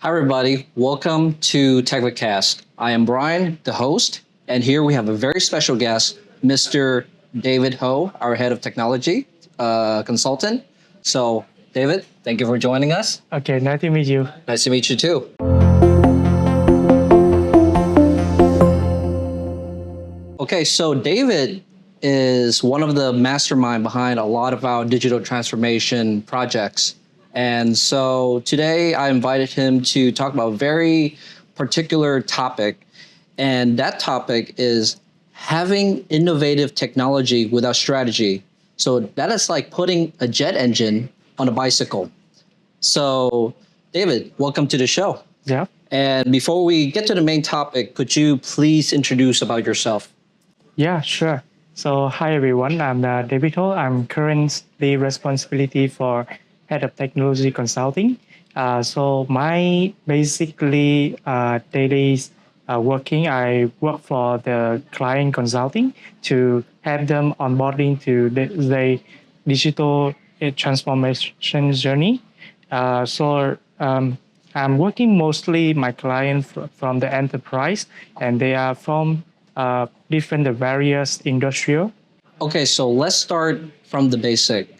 Hi, everybody. Welcome to Techvicast. I am Brian, the host, and here we have a very special guest, Mr. David Ho, our head of technology consultant. So, David, thank you for joining us. Okay, nice to meet you. Nice to meet you too. Okay, so David is one of the mastermind behind a lot of our digital transformation projects. And so today I invited him to talk about a very particular topic. And that topic is having innovative technology without strategy. So that is like putting a jet engine on a bicycle. So, David, welcome to the show. Yeah. And before we get to the main topic, could you please introduce about yourself? Yeah, sure. So, hi everyone. I'm David Ho. I'm currently responsibility for head of technology consulting. So, my basically daily working, I work for the client consulting to help them onboarding to the digital transformation journey. I'm working mostly my client from the enterprise, and they are from different various industrial. Okay, so let's start from the basic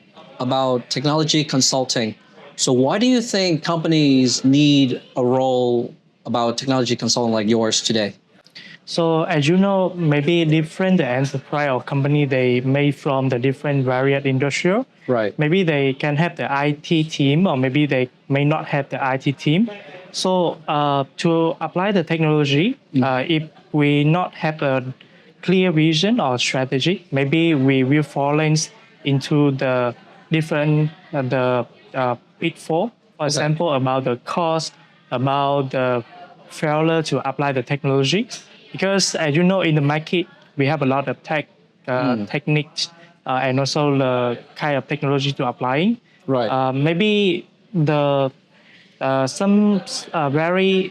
about technology consulting. So why do you think companies need a role about technology consulting like yours today? So as you know, maybe different enterprise or company they made from the different various industrial. Right. Maybe they can have the IT team, or maybe they may not have the IT team. So to apply the technology, if we not have a clear vision or strategy, maybe we will fall into the different pitfall. For example, about the cost, about the failure to apply the technology. Because as you know, in the market, we have a lot of techniques and also the kind of technology to apply. Right. Maybe the some very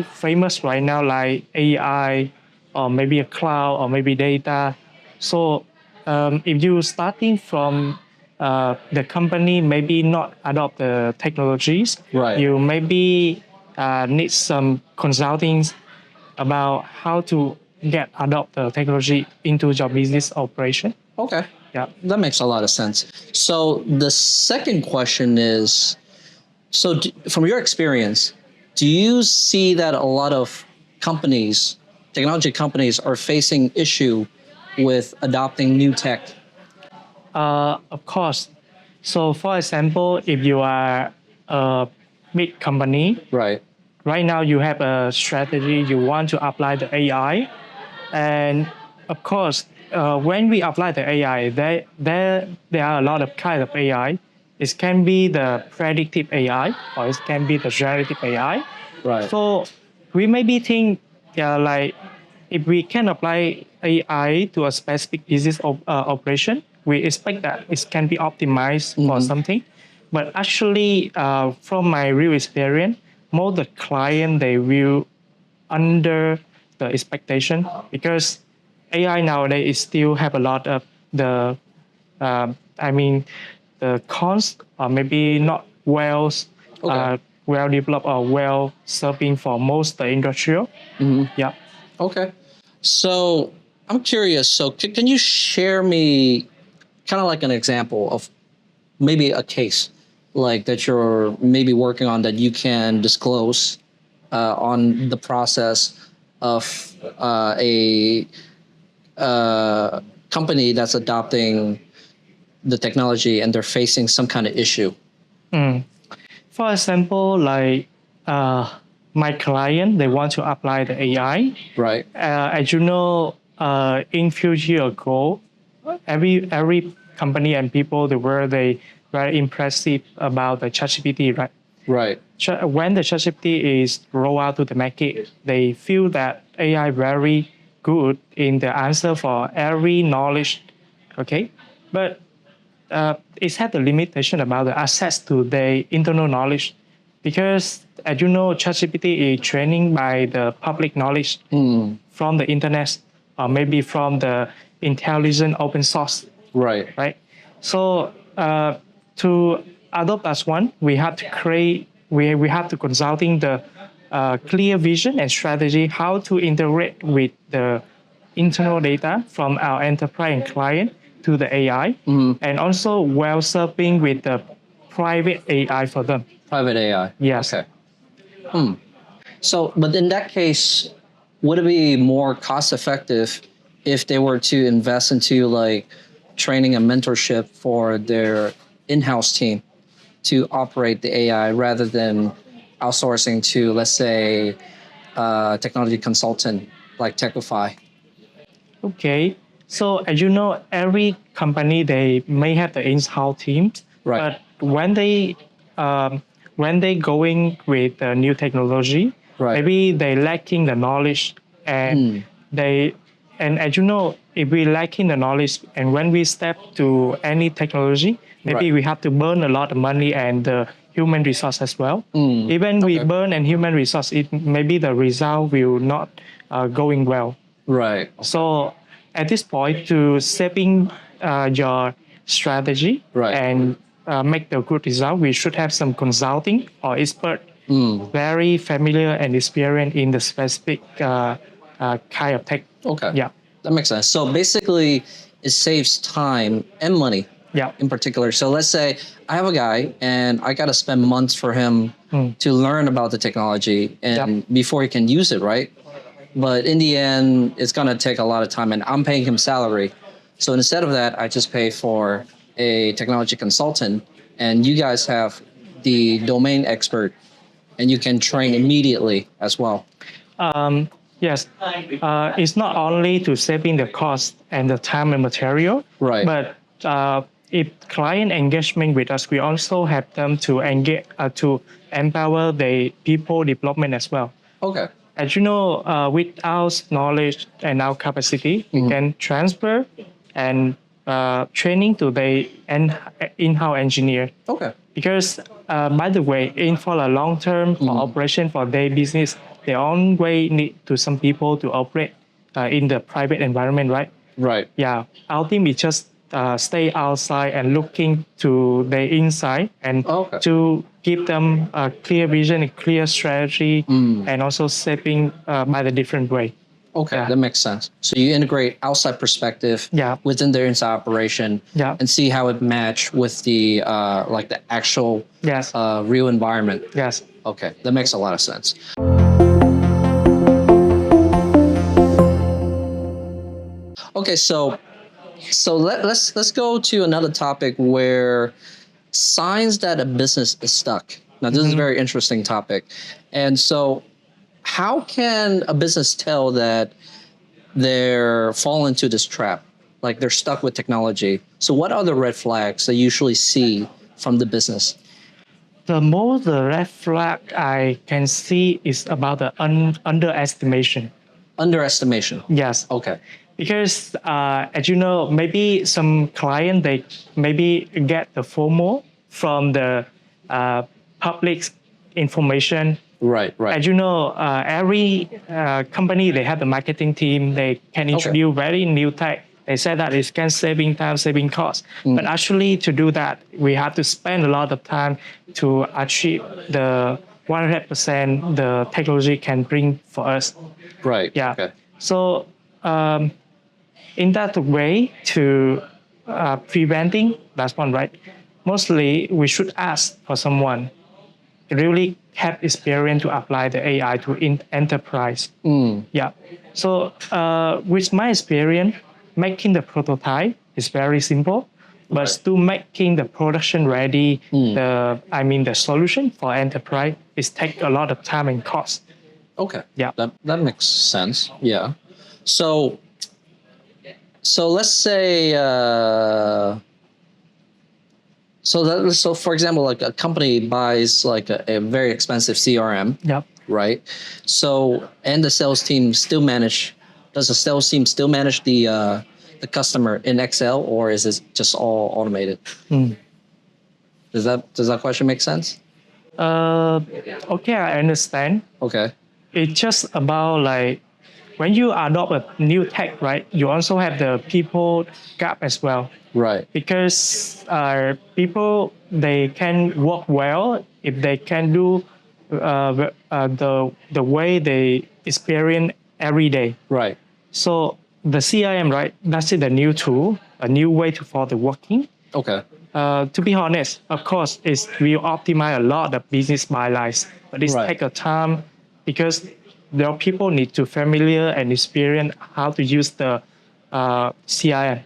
famous right now like AI or maybe a cloud or maybe data. So if you starting from the company maybe not adopt the technologies, Right. you maybe need some consulting about how to adopt the technology into your business operation. Okay. Yeah. That makes a lot of sense. So the second question is, from your experience, do you see that a lot of companies, technology companies, are facing issue with adopting new tech? Of course. So, for example, if you are a big company, right now you have a strategy, you want to apply the AI. And of course, when we apply the AI, there are a lot of kind of AI. It can be the predictive AI or it can be the generative AI. Right. So we maybe think like if we can apply AI to a specific business operation, we expect that it can be optimized for something. But actually, from my real experience, most the client they will under the expectation because AI nowadays still have a lot of the, the cons or maybe not well developed or well serving for most the industrial. Yeah. Okay. So I'm curious. So can you share me kind of like an example of maybe a case like that you're maybe working on that you can disclose on the process of a company that's adopting the technology and they're facing some kind of issue? For example, like my client, they want to apply the AI. Right. As you know, in few years ago, every company and people they were very impressive about the ChatGPT, right? Right. When the ChatGPT is rolled out to the market, they feel that AI very good in the answer for every knowledge, okay? But it had the limitation about the access to the internal knowledge because, as you know, ChatGPT is training by the public knowledge from the internet or maybe from the intelligent open source. Right. Right. So to adopt as one, we have to create we have to consulting the clear vision and strategy how to integrate with the internal data from our enterprise and client to the AI, and also well serving with the private AI for them. Private AI. Yes. Okay. So, but in that case, would it be more cost effective if they were to invest into like training and mentorship for their in-house team to operate the AI rather than outsourcing to, let's say, technology consultant like Techvify? Okay. So as you know, every company they may have the in-house teams, Right. but when they going with the new technology, Right. maybe they lacking the knowledge, and they and as you know, if we lacking the knowledge, and when we step to any technology, maybe Right. we have to burn a lot of money and the human resource as well. Even we Okay. burn and human resource, it maybe the result will not going well. Right. So at this point, to shaping your strategy Right. and make the good result, we should have some consulting or expert very familiar and experienced in the specific kind of tech. Okay. Yeah. That makes sense. So basically, it saves time and money. Yeah. In particular. So let's say I have a guy and I got to spend months for him to learn about the technology and before he can use it, right? But in the end, it's going to take a lot of time and I'm paying him salary. So instead of that, I just pay for a technology consultant and you guys have the domain expert and you can train immediately as well. Yes, it's not only to saving the cost and the time and material, Right. but if client engagement with us, we also have them to engage to empower the people development as well. Okay. As you know, with our knowledge and our capacity, we can transfer and training to the in-house engineer. Okay. Because by the way, in for a long term for operation for their business, they always need to some people to operate in the private environment, right? Right. Yeah, our team is just stay outside and looking to the inside and to give them a clear vision, a clear strategy, and also shaping by the different way. Okay, Yeah. that makes sense. So you integrate outside perspective within their inside operation and see how it match with the like the actual real environment. Yes. Okay, that makes a lot of sense. Okay, so let's go to another topic where signs that a business is stuck. Now this is a very interesting topic. And so how can a business tell that they're falling into this trap? Like they're stuck with technology. So what are the red flags that you usually see from the business? The most red flag I can see is about the underestimation. Underestimation. Yes. Okay. Because as you know, maybe some client they maybe get the FOMO from the public information. Right, right. As you know, every company they have the marketing team. They can introduce very new tech. They say that it can saving time, saving cost. But actually, to do that, we have to spend a lot of time to achieve the 100% the technology can bring for us. Right. Yeah. Okay. So in that way, to preventing that's one, right? Mostly, we should ask for someone really have experience to apply the AI to enterprise. Yeah. So with my experience, making the prototype is very simple, but to making the production ready, the solution for enterprise is take a lot of time and cost. Okay. Yeah. That makes sense. Yeah. So let's say so for example, like a company buys like a very expensive CRM. Yep. Right. So and the sales team still manage. Does the sales team still manage the customer in Excel, or is it just all automated? Does that question make sense? Okay, I understand. Okay. It's just about like when you adopt a new tech, right, you also have the people gap as well. Right. Because people, they can work well if they can do the way they experience every day. Right. So the CIM, right, that's the new tool, a new way for the working. Okay. To be honest, of course, it will optimize a lot of business bylines, but it Right. takes a time because there people need to familiar and experience how to use the CIM.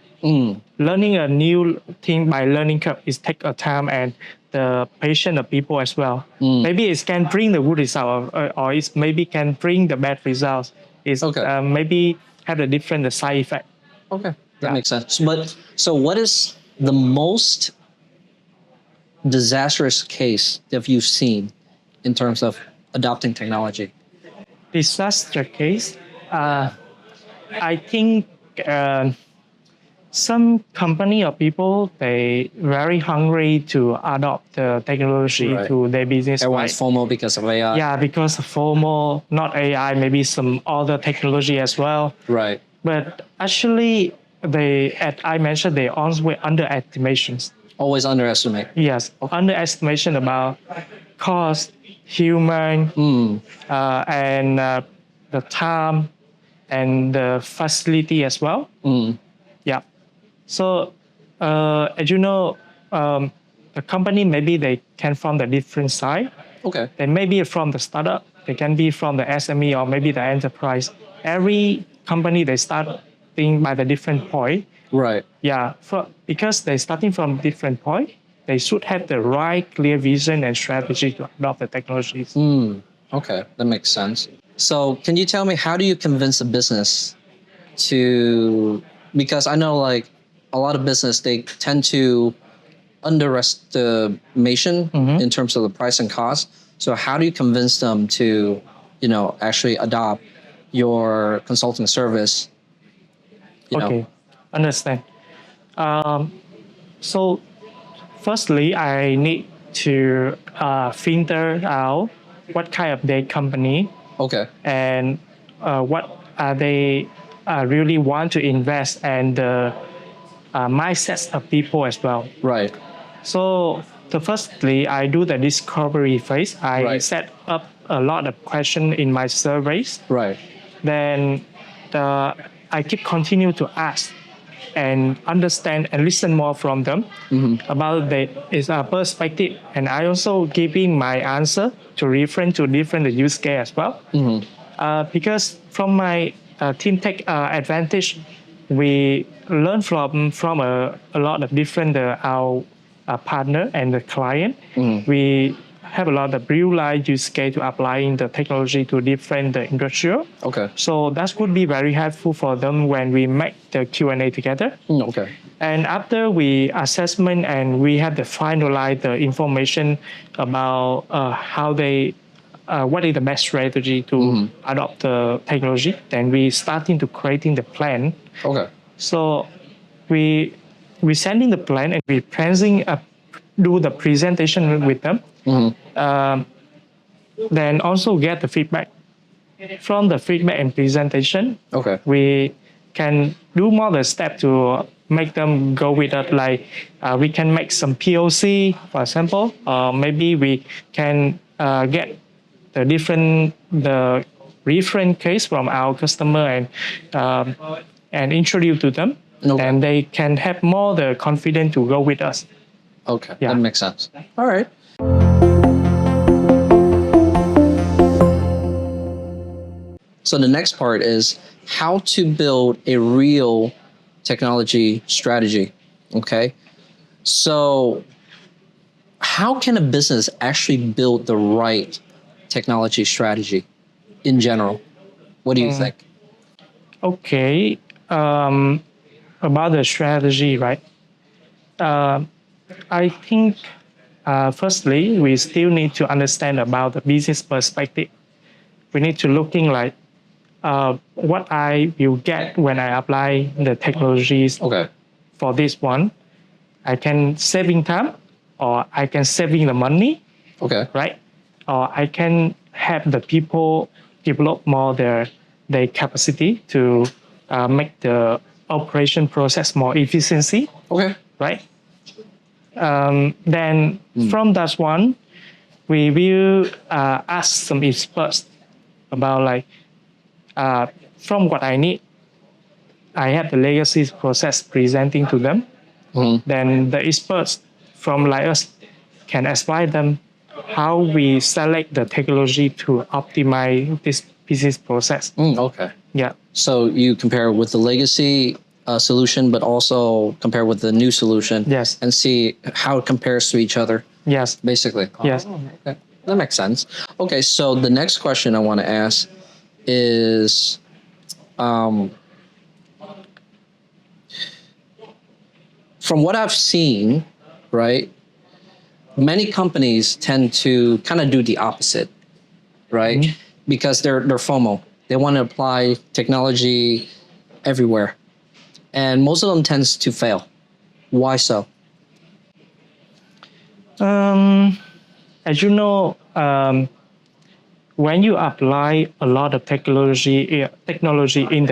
Learning a new thing by learning curve is take a time and the patient of people as well. Maybe it can bring the good result or it maybe can bring the bad results. It's Okay. maybe have a different side effect. Okay. That Yeah. makes sense. But so what is the most disastrous case that you've seen in terms of adopting technology? Disaster case, I think some company or people, they very hungry to adopt the technology Right. to their business. Everyone's Right? FOMO because of AI. Yeah, because of FOMO, not AI, maybe some other technology as well. Right. But actually, they, as I mentioned, they always underestimations. Always underestimate. Yes, underestimation about cost, human, and the time and the facility as well. Yeah. So, as you know, the company maybe they can from the different side. Okay. They may be from the startup. They can be from the SME or maybe the enterprise. Every company they start thing by the different point. Right. Yeah, because they're starting from different point, they should have the right clear vision and strategy to adopt the technologies. Okay. That makes sense. So can you tell me, how do you convince a business to, because I know like a lot of business, they tend to underestimation in terms of the price and cost. So how do you convince them to, actually adopt your consulting service? Okay, understand. So firstly, I need to filter out what kind of their company Okay. and what they really want to invest and the mindsets of people as well. Right. So firstly, I do the discovery phase. I Right. set up a lot of questions in my surveys. Right. Then I keep continue to ask and understand and listen more from them about the perspective. And I also giving my answer to reference to different use case as well. Because from my team tech advantage, we learn from a lot of different our partner and the client. We have a lot of real life use case to applying the technology to different industrial. Okay. So that could be very helpful for them when we make the Q&A together. Okay. And after we assessment and we have to finalize the information about how they, what is the best strategy to adopt the technology, then we starting to creating the plan. Okay. So we sending the plan and we do the presentation with them. Then also get the feedback. From the feedback and presentation, Okay. we can do more the step to make them go with it. Like we can make some POC, for example, or maybe we can get the reference case from our customer and introduce to them. Okay. And they can have more the confidence to go with us. Okay. Yeah. That makes sense. All right. So the next part is how to build a real technology strategy. Okay. So how can a business actually build the right technology strategy in general? What do you think? Okay. About the strategy, right? I think firstly, we still need to understand about the business perspective. We need to looking like what I will get when I apply the technologies Okay. for this one. I can saving time or I can saving the money, Okay. right? Or I can have the people develop more their their capacity to make the operation process more efficiency, Okay. right? Then from that one, we will ask some experts about like from what I need. I have the legacy process presenting to them. Then the experts from like us can explain them how we select the technology to optimize this business process. Okay. Yeah. So you compare with the legacy solution, but also compare with the new solution. Yes. And see how it compares to each other, Yes. basically. Yes. Okay. That makes sense. Okay. So the next question I want to ask is, from what I've seen, right, many companies tend to kind of do the opposite, right? Because they're FOMO. They want to apply technology everywhere. And most of them tends to fail. Why so? As you know, when you apply a lot of technology in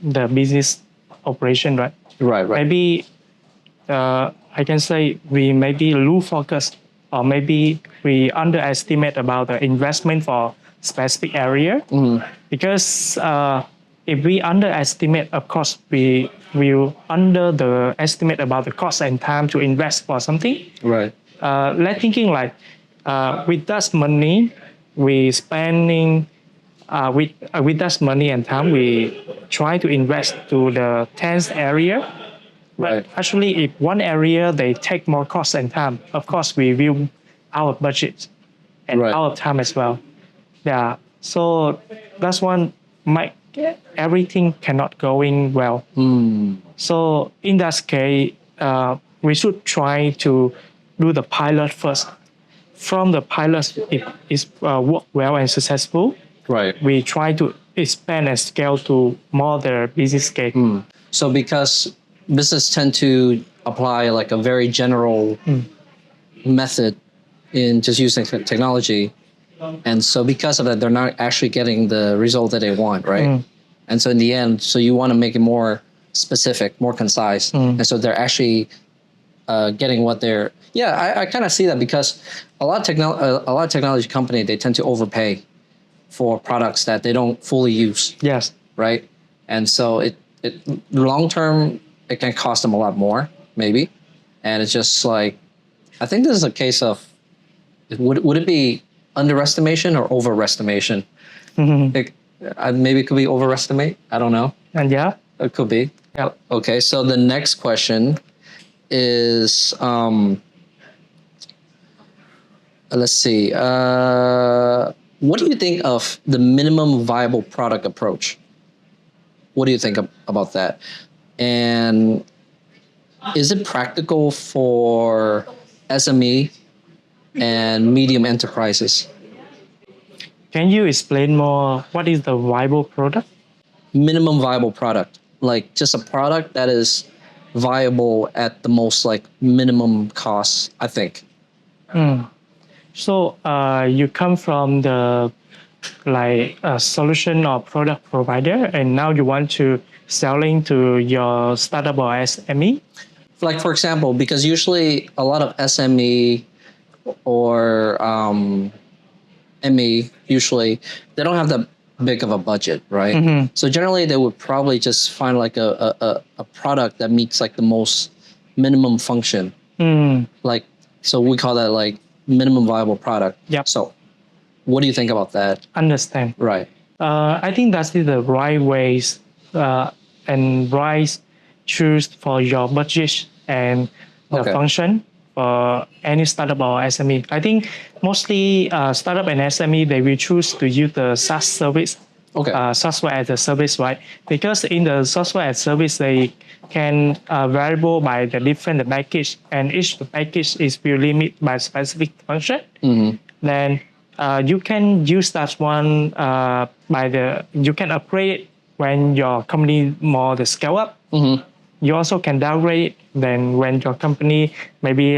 the business operation, right? Right. Maybe I can say we maybe lose focus, or maybe we underestimate about the investment for specific area. Because if we underestimate, of course, we will underestimate about the cost and time to invest for something. Right. Let's thinking like with that money we spending with that money and time we try to invest to the 10th area. But Right. actually, if one area they take more cost and time, of course we will our budget and Right. our time as well. Yeah. So that's one might everything cannot going well. So in that case, we should try to do the pilot first. From the pilot, if it work well and successful, Right. we try to expand and scale to more the business scale. So because business tend to apply like a very general method in just using technology, and so because of that, they're not actually getting the result that they want, right? And so in the end, so you want to make it more specific, more concise, and so they're actually getting what they're. Yeah, I kind of see that because a lot of technology company they tend to overpay for products that they don't fully use. Yes. Right? And so it long term it can cost them a lot more, maybe. And it's just like I think this is a case of would it be underestimation or overestimation? Maybe it could be overestimate. I don't know. And yeah. It could be. Yeah. Okay, so the next question is let's see. What do you think of the minimum viable product approach? What do you think about that? And is it practical for SME and medium enterprises? Can you explain more? What is the viable product? Minimum viable product, like just a product that is viable at the most like minimum cost, I think. So you come from the like a solution or product provider, and now you want to selling to your startup or SME. Like for example, because usually a lot of SME or ME usually they don't have that big of a budget, right? So generally they would probably just find like a product that meets like the most minimum function. Like so we call that like minimum viable product. Yep. So what do you think about that? Understand. Right. I think that's the right ways and right choose for your budget and the function for any startup or SME. I think mostly startup and SME, they will choose to use the SaaS service, software as a service, right? Because in the software as service, they can variable by the different package, and each package is will limit by specific function. Then you can use that one you can upgrade when your company more the scale up. You also can downgrade it then when your company maybe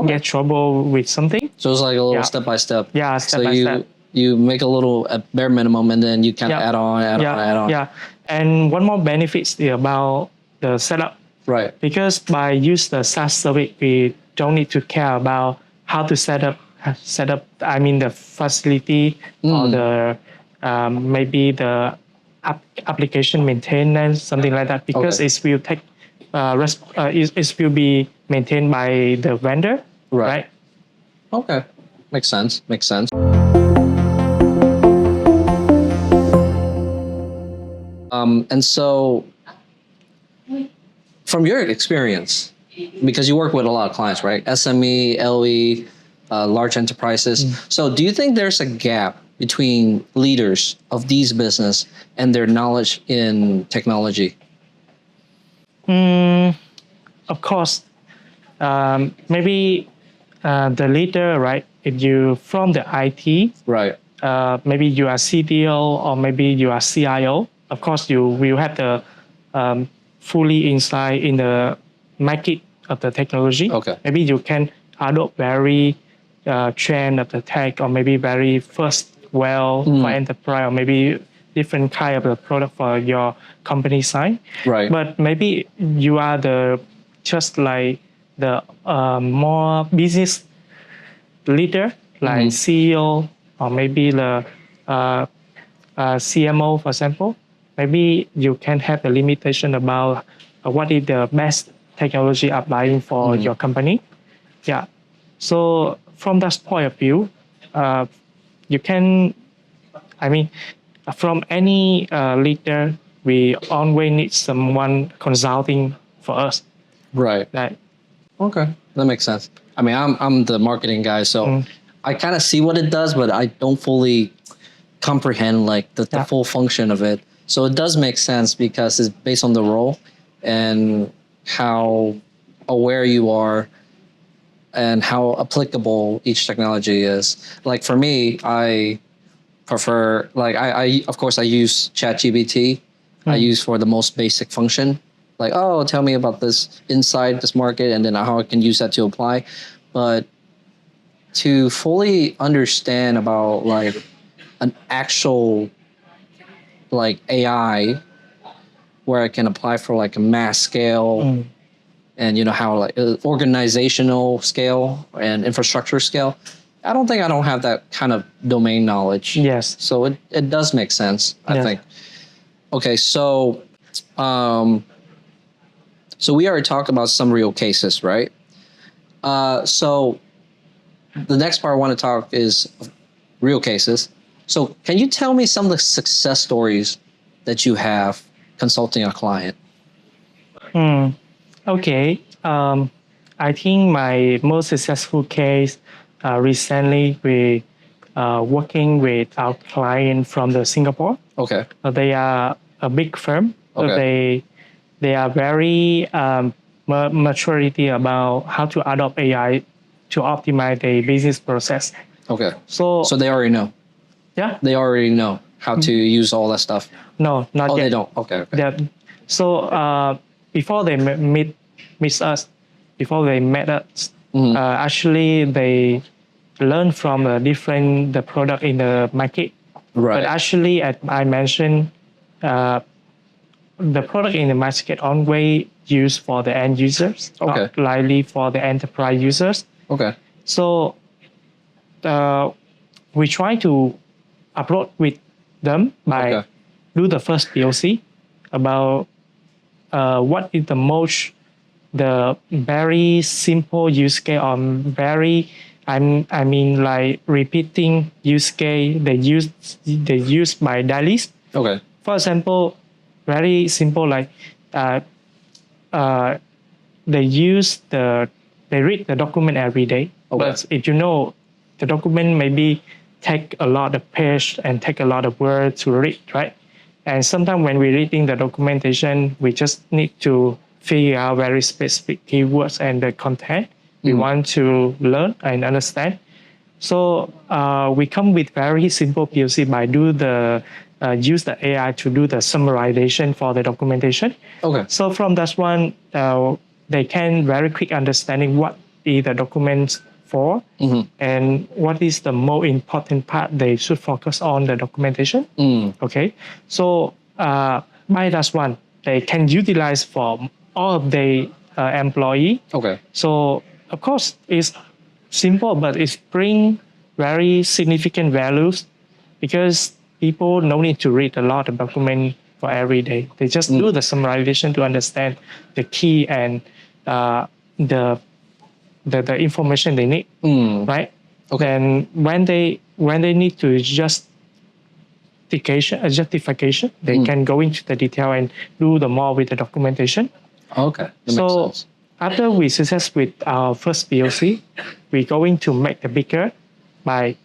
get trouble with something. So it's like a little step by step. Yeah, step by step. You make a little bare minimum, and then you kind of add on, add on. Yeah. And one more benefit is about the setup. Right. Because by use the SaaS service, we don't need to care about how to set up. I mean the facility or the maybe the application maintenance, something like that. Because it will take it will be maintained by the vendor. Right. Okay. Makes sense. And so, from your experience, because you work with a lot of clients, right? SME, LE, large enterprises. So do you think there's a gap between leaders of these business and their knowledge in technology? Of course, maybe the leader, right? If you from the IT, right? Maybe you are CTO or maybe you are CIO. Of course, you will have the fully insight in the market of the technology. Okay. Maybe you can adopt very trend of the tech, or maybe very first for enterprise, or maybe different kind of the product for your company side. Right. But maybe you are just like the more business leader, like CEO or maybe the CMO, for example. Maybe you can have the limitation about what is the best technology applying for your company. Yeah. So from that point of view, you can, from any leader, we always need someone consulting for us. Right. Okay, that makes sense. I mean, I'm the marketing guy, so I kind of see what it does, but I don't fully comprehend like the full function of it. So it does make sense because it's based on the role and how aware you are and how applicable each technology is. Like for me, I prefer, like I of course I use ChatGPT. I use for the most basic function. Like, oh, tell me about this inside this market and then how I can use that to apply. But to fully understand about like an actual like AI where I can apply for like a mass scale and you know how like organizational scale and infrastructure scale. I don't think I don't have that kind of domain knowledge. Yes. So it does make sense, I think. Okay, so so we already talked about some real cases, right? So the next part I want to talk is real cases. So can you tell me some of the success stories that you have consulting a client? Okay. I think my most successful case recently we working with our client from the Singapore. Okay. They are a big firm. Okay. They are very maturity about how to adopt AI to optimize the business process. Okay. So they already know. Yeah. They already know how to use all that stuff. No, not yet. They don't. Okay. So before they meet us, actually they learn from the product in the market. Right. But actually, as I mentioned, the product in the market always used for the end users, not likely for the enterprise users. Okay. So we try to approach with them by do the first POC about what is the very simple use case or very like repeating use case they use by daily. Okay. For example, very simple like they read the document every day. Okay. But if you know the document maybe take a lot of page and take a lot of words to read, right? And sometimes when we're reading the documentation, we just need to figure out very specific keywords and the content we want to learn and understand. So we come with very simple POC by use the AI to do the summarization for the documentation. Okay. So from that one, they can very quick understanding what is the document for, and what is the more important part they should focus on the documentation. Okay, so by that one, they can utilize for all of the employee. Okay. So of course it's simple, but it bring very significant values because people no need to read a lot of document for every day. They just do the summarization to understand the key and the information they need, right? Okay. Then when they need to justification, they can go into the detail and do the more with the documentation. Okay. That So makes sense. after we success with our first POC, we're going to make the bigger by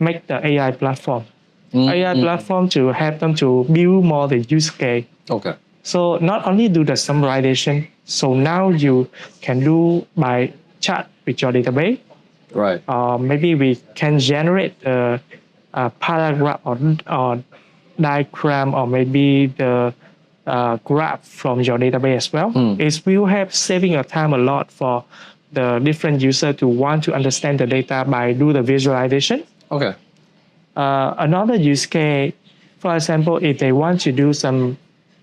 make the AI platform. AI platform to help them to build more the use case. Okay. So not only do the summarization, so now you can do by chat with your database. Right. Maybe we can generate a paragraph or diagram or maybe the graph from your database as well. It will help saving your time a lot for the different user to want to understand the data by do the visualization. Okay. Another use case, for example, if they want to do some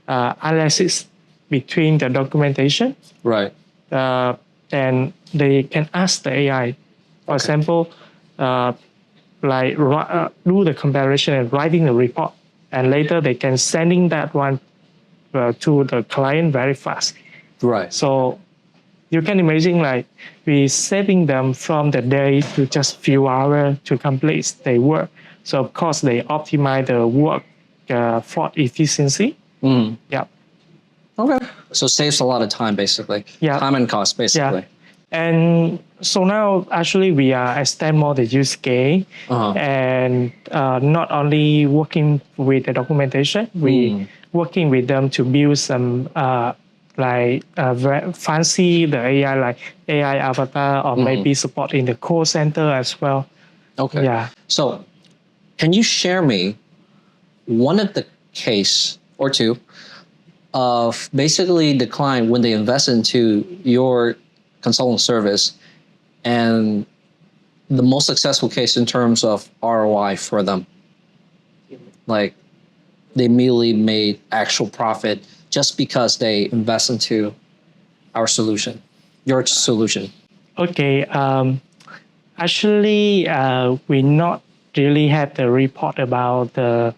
analysis between the documentation, Right. then they can ask the AI. For example, like do the comparison and writing the report, and later they can sending that one to the client very fast. Right. So you can imagine like we saving them from the day to just few hours to complete their work. So of course they optimize the work for efficiency. Yeah. Okay. So saves a lot of time, basically. Yeah. Time and cost, basically. Yeah. And so now actually we are extend more the use case and not only working with the documentation, we working with them to build some very fancy the AI like AI avatar or maybe support in the call center as well. Okay. Yeah. So can you share me one of the case or two of basically the client when they invest into your consulting service and the most successful case in terms of ROI for them? Like they immediately made actual profit just because they invest into our solution, your solution. Okay. Actually, we not really have the report about the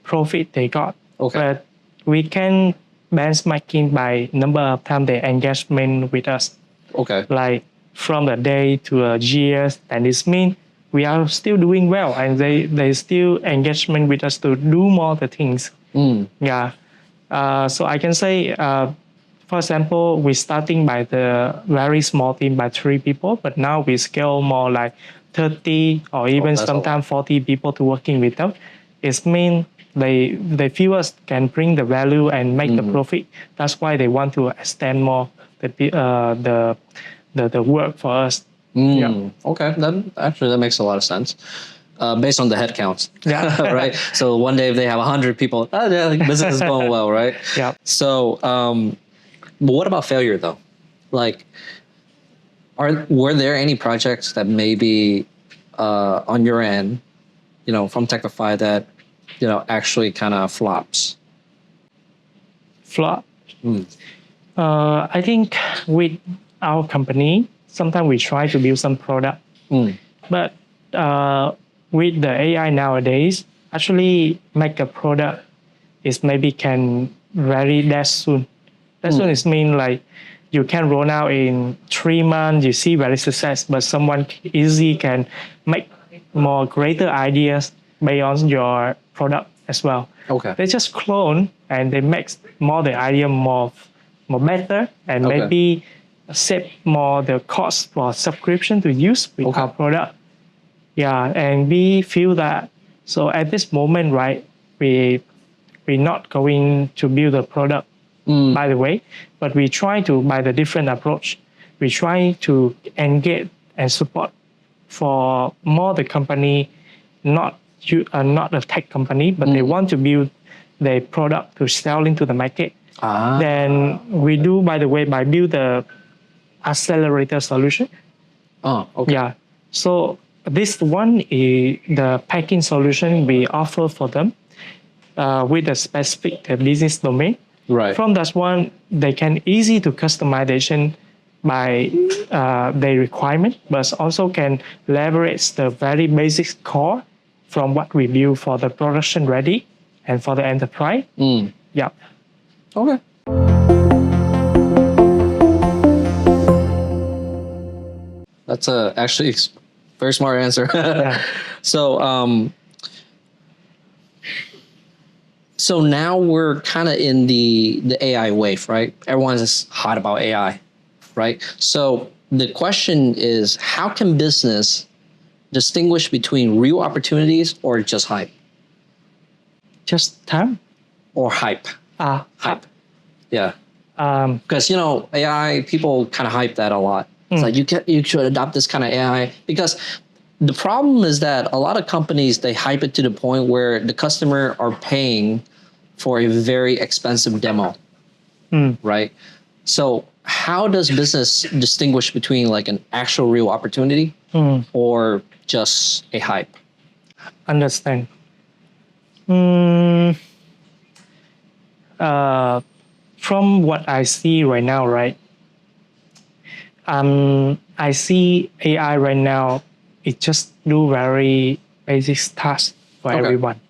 profit they got. Okay. But we can benchmarking by number of time they engagement with us. Okay. Like from the day to a year, and this means we are still doing well, and they still engagement with us to do more the things. Yeah. So I can say, for example, we're starting by the very small team by 3 people, but now we scale more like 30 or even sometimes 40 people to working with them. It means they feel us can bring the value and make the profit. That's why they want to extend more the work for us. Yeah. Okay, that makes a lot of sense. Based on the head counts. Yeah. Right. So one day if they have 100 people, business is going well, right? Yeah. So, but what about failure though? Like, were there any projects that maybe on your end, from Techvify that actually kind of flops? Flop. I think with our company, sometimes we try to build some product, but with the AI nowadays, actually make a product is maybe can very that soon. That soon is mean like you can roll out in 3 months, you see very success, but someone easy can make more greater ideas based on your product as well. Okay. They just clone and they make more the idea more better and maybe save more the cost for subscription to use with our product. Yeah, and we feel that. So at this moment, right, we're not going to build a product, by the way, but we try to, by the different approach, we try to engage and support for more the company, not a tech company, but they want to build their product to sell into the market. Then we do, by the way, by build the accelerator solution. Oh, okay. Yeah. So this one is the packing solution we offer for them with a specific business domain. Right. From that one, they can easy to customization by their requirement, but also can leverage the very basic core from what we build for the production ready and for the enterprise. Yeah. Okay. That's actually very smart answer. Yeah. So, so now we're kind of in the AI wave, right? Everyone's hot about AI, right? So the question is, how can business distinguish between real opportunities or just hype? Just time. Or hype. Hype. Yeah. Because AI, people kind of hype that a lot. It's like you should adopt this kind of AI, because the problem is that a lot of companies, they hype it to the point where the customer are paying for a very expensive demo, right? So how does business distinguish between like an actual real opportunity or just a hype? Understand. From what I see right now, right? I see AI right now. It just do very basic tasks for everyone.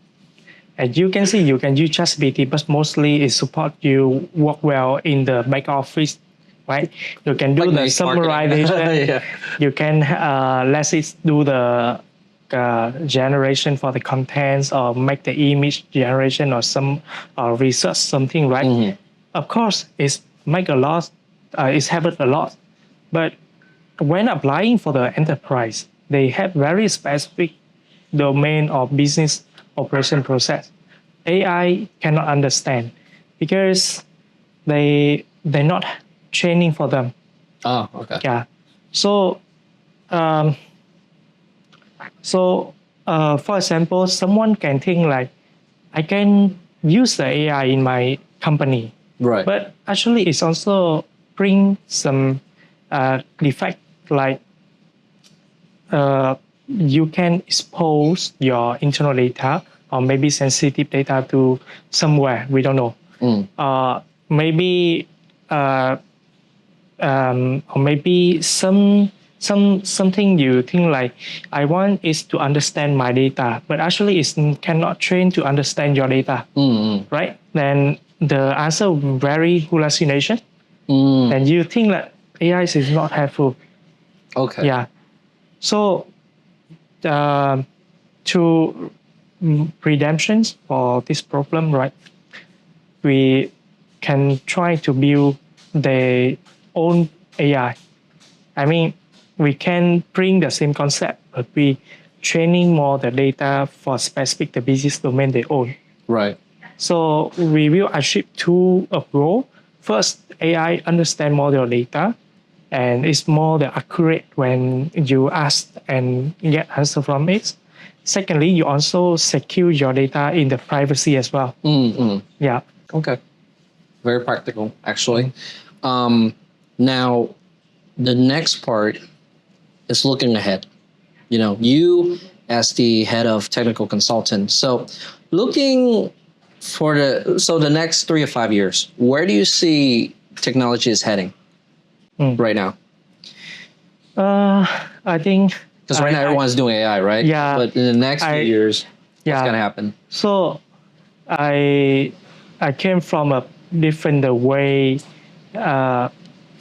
As you can see, you can use ChatGPT, but mostly it support you work well in the back office, right? You can do the summarization. Yeah. You can let it do the generation for the contents or make the image generation or some research something, right? Of course, it's make a lot. It's happen a lot, but when applying for the enterprise, they have very specific domain or business operation process. AI cannot understand because they're not training for them. Oh, okay. Yeah. So, for example, someone can think like, I can use the AI in my company, Right. but actually, it's also bring some defect like you can expose your internal data or maybe sensitive data to somewhere we don't know. Maybe or maybe something you think like I want is to understand my data, but actually it cannot train to understand your data, right? Then the answer very hallucination, and you think that AI is not helpful. Okay. Yeah. So to redemptions for this problem, right? We can try to build their own AI. I mean, we can bring the same concept, but we training more the data for specific the business domain they own. Right. So we will achieve two approach. First, AI understand more your data, and it's more the accurate when you ask and get answer from it. Secondly, you also secure your data in the privacy as well. Yeah. Okay. Very practical, actually. Now, the next part is looking ahead. You as the head of technical consultant. So looking for the next 3 to 5 years, where do you see technology is heading right now? I think because right now everyone's doing AI, right? Yeah. But in the next few years, what's gonna happen? So I came from a different way.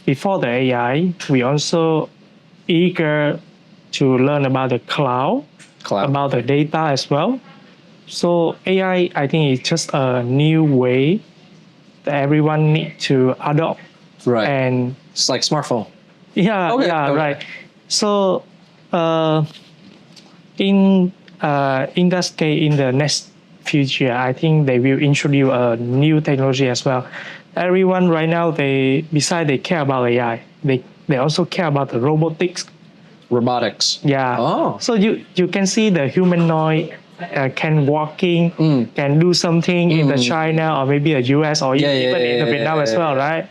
Before the AI, we also eager to learn about the cloud, about the data as well. So AI, I think, is just a new way that everyone need to adopt. Right. And it's like smartphone. Yeah. Okay. Yeah. Okay. Right. So in that case, in the next future, I think they will introduce a new technology as well. Everyone right now, besides they care about AI, they also care about the robotics. Robotics. Yeah. Oh. So you can see the humanoid can walking, can do something in the China or maybe the US or even in the Vietnam as well, right?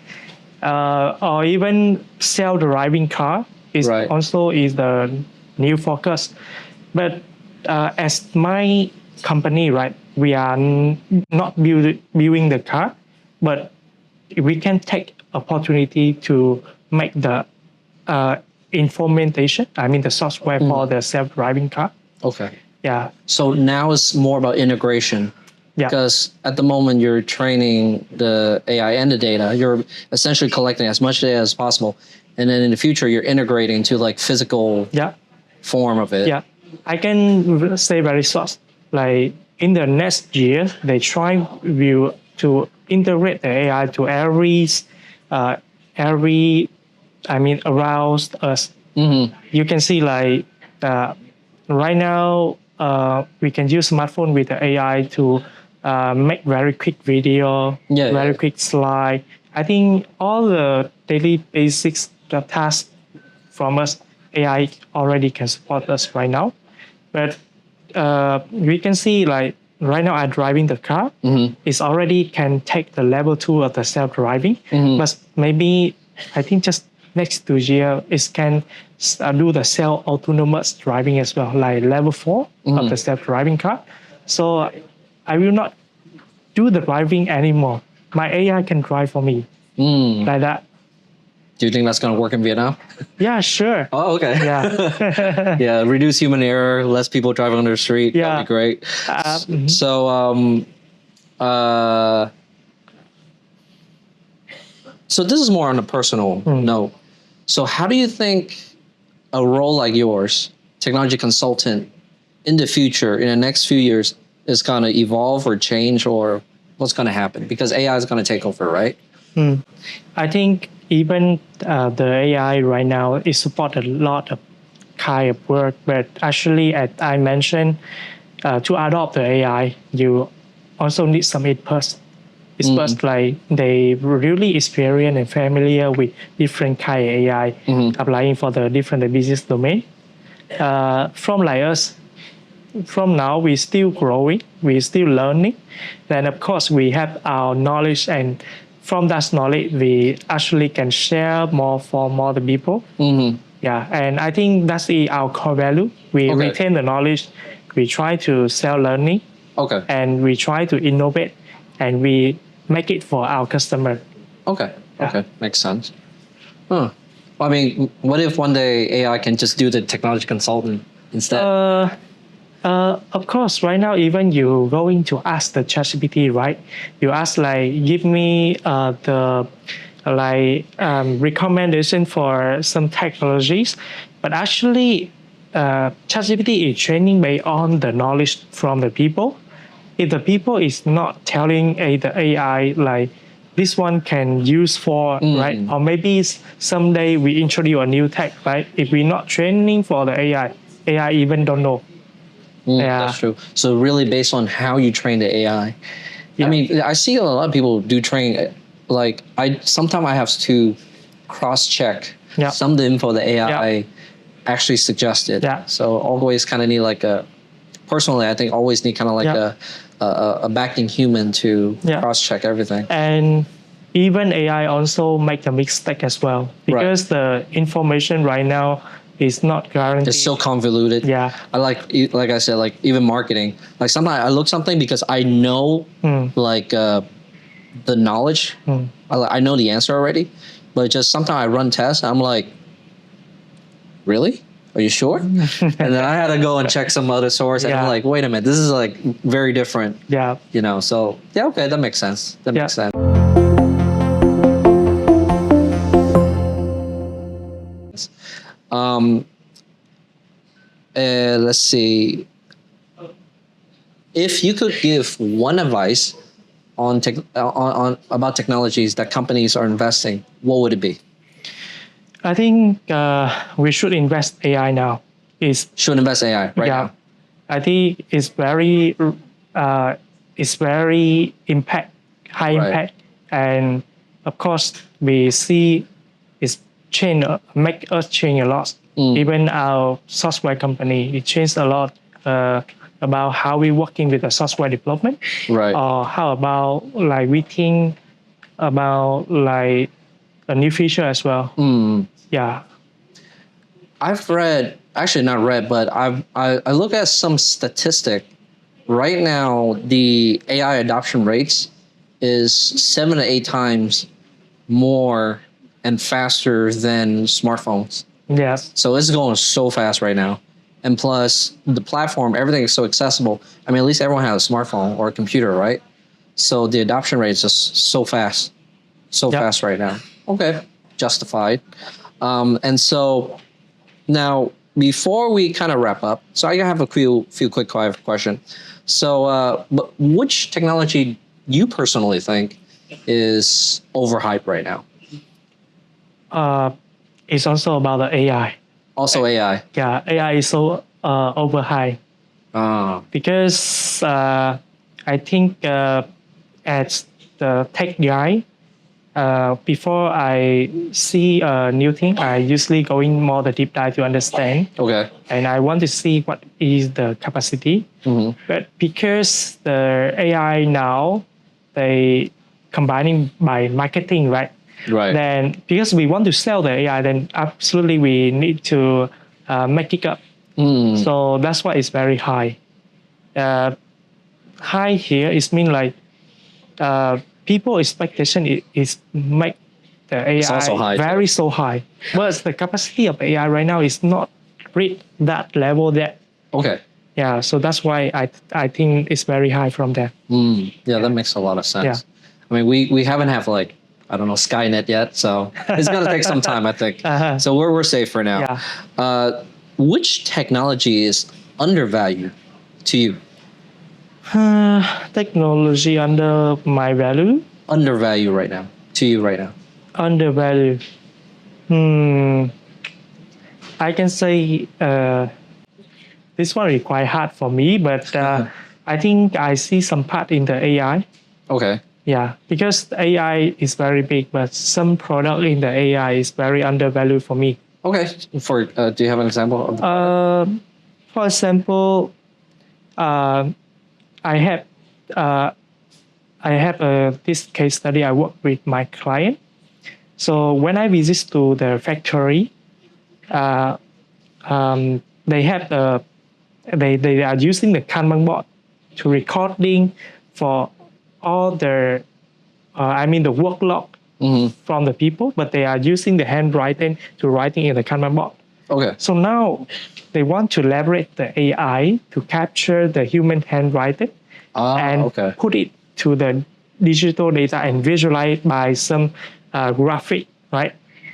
Or even self-driving car. Is Right. also is the new focus. But as my company, right, we are not building the car, but we can take opportunity to make the implementation. I mean the software for the self-driving car. Okay. Yeah. So now it's more about integration. Yeah. Because at the moment you're training the AI and the data, you're essentially collecting as much data as possible. And then in the future, you're integrating to like physical Yeah. form of it. Yeah. I can say very short. Like in the next year, they try will to integrate the AI to every around us. You can see like right now we can use smartphone with the AI to make very quick video, very quick slide. I think all the daily basics tasks from us, AI already can support us right now. But we can see like right now I'm driving the car. It's already can take the level 2 of the self-driving. But maybe I think just next 2 years it can do the self-autonomous driving as well, like level 4 of the self-driving car. So I will not do the driving anymore. My AI can drive for me like that. Do you think that's going to work in Vietnam? Yeah, sure. Oh, okay. Yeah. Yeah, reduce human error, less people driving on the street. Yeah. That'd be great. So this is more on a personal note. So how do you think a role like yours, technology consultant, in the future, in the next few years, is going to evolve or change, or what's going to happen? Because AI is going to take over, right? I think even the AI right now is support a lot of kind of work, but actually, as I mentioned, to adopt the AI, you also need some inputs. It's first like they really experienced and familiar with different kind of AI applying for the different business domain. From like us, from now we're still growing, we're still learning. Then of course we have our knowledge, and from that knowledge we actually can share more for more the people. Yeah, and I think that's our core value. We retain the knowledge, we try to sell learning, and we try to innovate, and we make it for our customer. Okay, makes sense. Well, I mean, what if one day AI can just do the technology consultant instead? Of course, right now, even you going to ask the ChatGPT, right? You ask like, give me the recommendation for some technologies, but actually, ChatGPT is training based on the knowledge from the people. If the people is not telling the AI like this one can use for right, or maybe someday we introduce a new tech, right? If we're not training for the AI even don't know. That's true. So really based on how you train the AI. I mean, I see a lot of people do train, like sometimes I have to cross-check some of the info the AI actually suggested. So always kind of need like personally, I think always need kind of like a backing human to cross-check everything. And even AI also make a mistake as well, because the information right now is not guaranteed. It's so convoluted. Yeah. I like I said, like even marketing. Like sometimes I look something because I know like the knowledge. I know the answer already, but just sometimes I run tests and I'm like, really? Are you sure? And then I had to go and check some other source, and I'm like, wait a minute, this is like very different. Yeah. You know, so okay, that makes sense. That makes sense. Let's see. If you could give one advice on about technologies that companies are investing, what would it be? I think we should invest AI now. Should invest AI right now. I think it's very high impact, and of course we see it's make us change a lot. Even our software company, it changed a lot about how we working with the software development. Or how about like we think about like a new feature as well. Yeah. I've read, actually not read, but I look at some statistic. Right now, the AI adoption rates is 7 to 8 times more and faster than smartphones. Yes. So it's going so fast right now. And plus the platform, everything is so accessible. I mean, at least everyone has a smartphone or a computer, right? So the adoption rate is just so fast, Yep. fast right now. Okay, justified. And so now before we kind of wrap up, so I have a few quick question. So, but which technology you personally think is overhyped right now? It's also about the AI. Also AI. Yeah, AI is so overhyped Ah, because I think as the tech guy, before I see a new thing, I usually go in more the deep dive to understand, okay. and I want to see what is the capacity. Mm-hmm. But because the AI now, they combining by marketing, right? Right. Then because we want to sell the AI, then absolutely we need to make it up. Mm. So that's why it's very high. High here is mean like people expectation is make the It's also AI high, very so high. But the capacity of AI right now is not reach that level yet. Okay. Yeah, so that's why I think it's very high from there. Yeah, that makes a lot of sense. Yeah. I mean, we haven't have like, I don't know, Skynet yet, so it's gonna take some time, I think. Uh-huh. So we're safe for now. Yeah. Which technology is undervalued to you? Technology under my value, Undervalued right now to you right now. undervalued. I can say this one is quite hard for me, but I think I see some part in the AI. Okay. Yeah, because the AI is very big, but some product in the AI is very undervalued for me. Okay. For do you have an example of? For example, uh, I have this case study. I work with my client. So when I visit to the factory, they have they are using the Kanban board to recording for all their the work log from the people, but they are using the handwriting to writing in the Kanban board. Okay. So now they want to leverage the AI to capture the human handwriting and put it to the digital data and visualize by some graphic, right?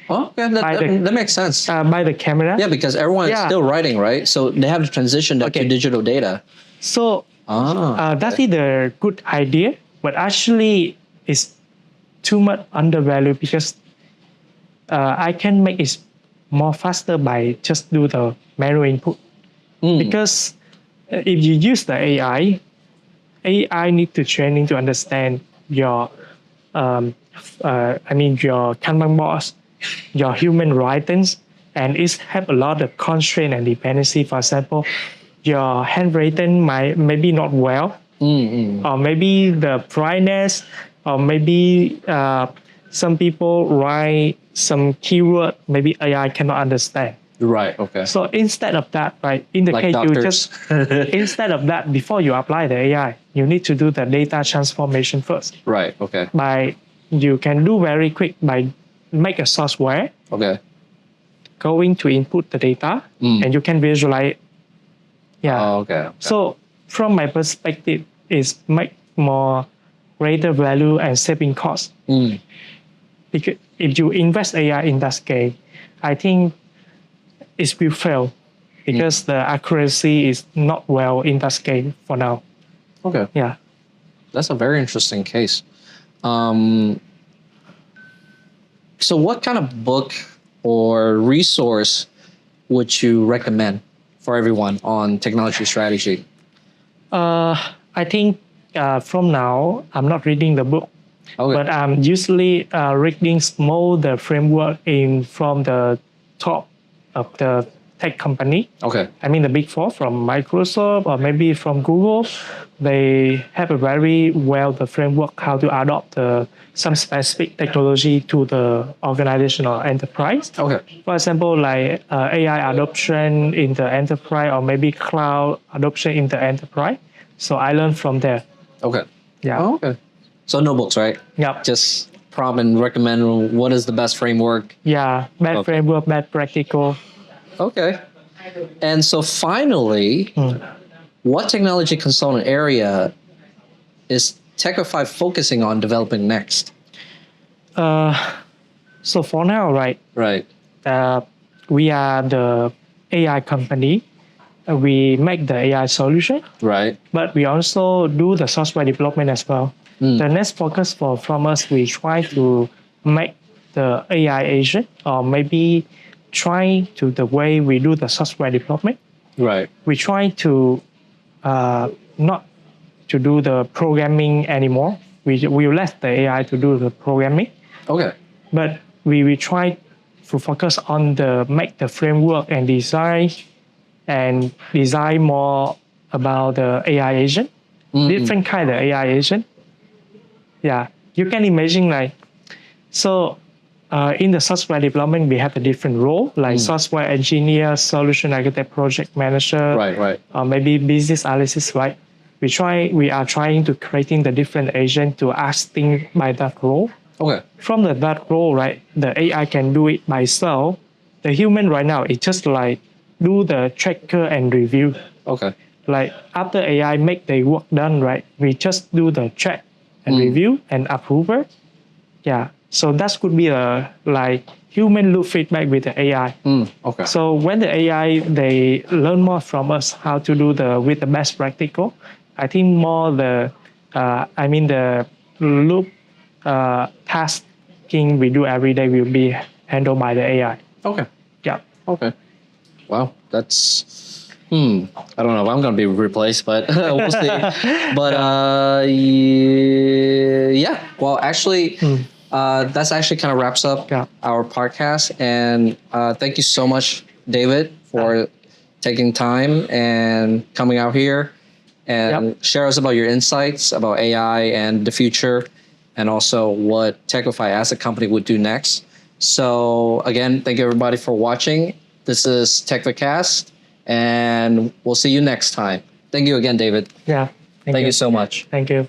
Oh, yeah, that makes sense. By the camera. Yeah, because everyone is still writing, right? So they have to transition that to digital data. So that is a good idea, but actually it's too much undervalued because I can make it more faster by just do the manual input. Because if you use the AI need to training to understand your your Kanban boards, your human writings, and it have a lot of constraint and dependency. For example, your handwriting maybe not well, or maybe the brightness, or maybe some people write some keyword maybe AI cannot understand. Right. Okay. So instead of that, right, in the Like case doctors. you just instead of that, before you apply the AI, you need to do the data transformation first. Right. Okay. You can do very quick by make a software. Okay. Going to input the data and you can visualize it. Yeah. Oh, okay. So from my perspective, it's make more greater value and saving cost. Because if you invest AI in that scale, I think it will fail because the accuracy is not well in that scale for now. Okay. Yeah. That's a very interesting case. So what kind of book or resource would you recommend for everyone on technology strategy? I think from now, I'm not reading the book, but I'm usually reading the framework from the top of the tech company. Okay. I mean, the big four from Microsoft or maybe from Google, they have a very the framework how to adopt some specific technology to the organization or enterprise. Okay. For example, like AI adoption in the enterprise or maybe cloud adoption in the enterprise. So I learned from there. Okay. Yeah. Oh, okay. So no books, right? Yep. Just prompt and recommend what is the best framework. Yeah. Bad framework, bad practical. Okay. And so finally, what technology consultant area is Techvify focusing on developing next? So for now, right, Right. we are the AI company. We make the AI solution, Right. but we also do the software development as well. The next focus from us, we try to make the AI agent or maybe try to the way we do the software development. Right. We try to not to do the programming anymore. We will let the AI to do the programming, Okay. but we try to focus on the make the framework and design more about the AI agent, different kind of AI agent. Yeah, you can imagine like so. In the software development, we have a different role like software engineer, solution architect, project manager, Right. or maybe business analysis. Right? We are trying to creating the different agent to ask things by that role. Okay. From that role, right, the AI can do it by itself. The human right now is just like do the tracker and review. Okay. Like after AI make the work done, right, we just do the check and review and approval. Yeah. So that could be a like human loop feedback with the AI. Okay. So when the AI they learn more from us how to do with the best practical, I think more the loop tasking we do every day will be handled by the AI. Okay. Yeah. Okay. Wow. That's I don't know if I'm gonna be replaced, but we'll see. But yeah. Well, actually, that's actually kind of wraps up our podcast. And thank you so much, David, for taking time and coming out here and share us about your insights about AI and the future, and also what Techvify as a company would do next. So again, thank you everybody for watching. This is Techvicast, and we'll see you next time. Thank you again, David. Yeah. Thank you so much. Thank you.